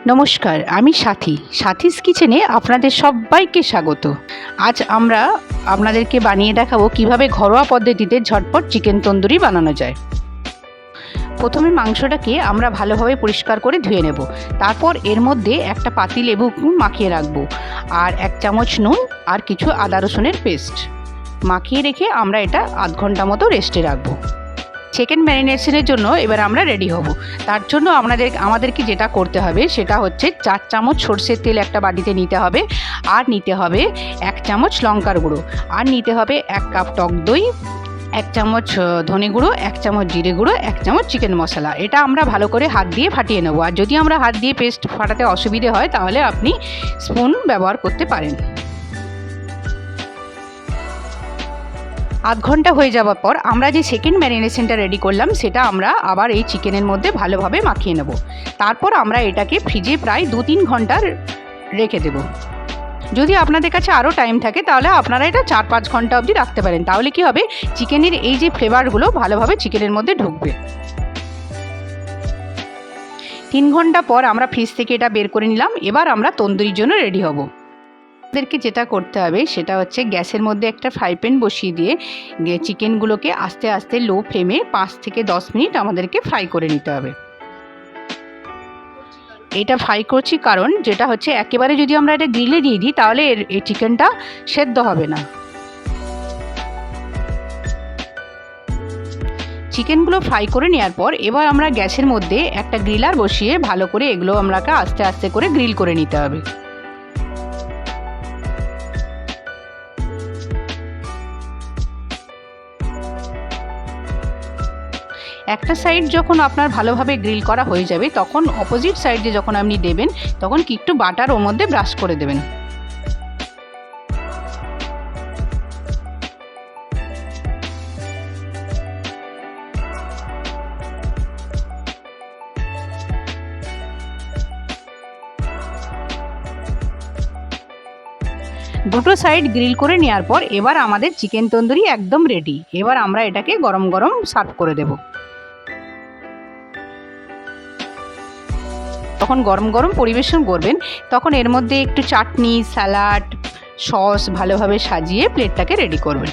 নমস্কার, আমি সাথীস কিচেনে আপনাদের সবাইকে স্বাগত। আজ আমরা আপনাদেরকে বানিয়ে দেখাবো কিভাবে ঘরোয়া পদ্ধতিতে ঝটপট চিকেন তন্দুরি বানানো যায়। প্রথমে মাংসটাকে আমরা ভালোভাবে পরিষ্কার করে ধুয়ে নেব। তারপর এর মধ্যে একটা পাতিলেবু মাখিয়ে রাখবো, আর 1 চামচ নুন আর কিছু আদা রসুনের পেস্ট মাখিয়ে রেখে আমরা এটা আধ ঘন্টা মতো রেস্টে রাখবো। চিকেন ম্যারিনেশনের জন্য এবার আমরা রেডি হব। তার জন্য আমাদেরকে যেটা করতে হবে সেটা হচ্ছে 4 চামচ সরষের তেল একটা বাটিতে নিতে হবে, আর নিতে হবে 1 চামচ লঙ্কার গুঁড়ো, আর নিতে হবে 1 কাপ টক দই, 1 চামচ ধনে গুঁড়ো, 1 চামচ জিরে গুঁড়ো, 1 চামচ চিকেন মশলা। এটা আমরা ভালো করে হাত দিয়ে ফাটিয়ে নেব। আর যদি আমরা হাত দিয়ে পেস্ট ফাটাতে অসুবিধে হয় তাহলে আপনি স্পুন ব্যবহার করতে পারেন। আধ ঘন্টা হয়ে যাওয়ার পর আমরা যে সেকেন্ড ম্যারিনেশনটা রেডি করলাম সেটা আমরা আবার এই চিকেনের মধ্যে ভালোভাবে মাখিয়ে নেব। তারপর আমরা এটাকে ফ্রিজে প্রায় 2-3 ঘন্টা রেখে দেব। যদি আপনাদের কাছে আরও টাইম থাকে তাহলে আপনারা এটা 4-5 ঘন্টা অবধি রাখতে পারেন। তাহলে কি হবে, চিকেনের এই যে ফ্লেভারগুলো ভালোভাবে চিকেনের মধ্যে ঢুকবে। 3 ঘন্টা পর আমরা ফ্রিজ থেকে এটা বের করে নিলাম। এবার আমরা তন্দুরির জন্য রেডি হব। আমাদেরকে যেটা করতে হবে সেটা হচ্ছে গ্যাসের মধ্যে একটা ফ্রাই প্যান বসিয়ে দিয়ে চিকেনগুলোকে আস্তে আস্তে লো ফ্লেমে 5 থেকে 10 মিনিট আমাদেরকে ফ্রাই করে নিতে হবে। এটা ফ্রাই করছি কারণ যেটা হচ্ছে একেবারে যদি আমরা এটা গ্রিলে দিয়ে দিই তাহলে এই চিকেনটা সেদ্ধ হবে না। চিকেনগুলো ফ্রাই করে নেওয়ার পর এবার আমরা গ্যাসের মধ্যে একটা গ্রিলার বসিয়ে ভালো করে এগুলো আমরাকে আস্তে আস্তে করে গ্রিল করে নিতে হবে। একটা সাইড যখন আপনার ভালোভাবে গ্রিল করা হয়ে যাবে তখন অপোজিট সাইডে যখন আপনি দেবেন তখন কি একটু বাটার ওর মধ্যে ব্রাশ করে দেবেন। দুটো সাইড গ্রিল করে নেওয়ার পর এবার আমাদের চিকেন তন্দুরি একদম রেডি। এবার আমরা এটাকে গরম গরম সার্ভ করে দেব। তখন গরম গরম পরিবেশন করবেন, তখন এর মধ্যে একটু চাটনি, স্যালাড, সস ভালোভাবে সাজিয়ে প্লেটটাকে রেডি করবেন।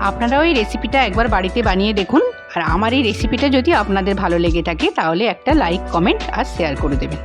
আপনারাও এই রেসিপিটা একবার বাড়িতে বানিয়ে দেখুন। আর আমার এই রেসিপিটা যদি আপনাদের ভালো লেগে থাকে তাহলে একটা লাইক, কমেন্ট আর শেয়ার করে দেবেন।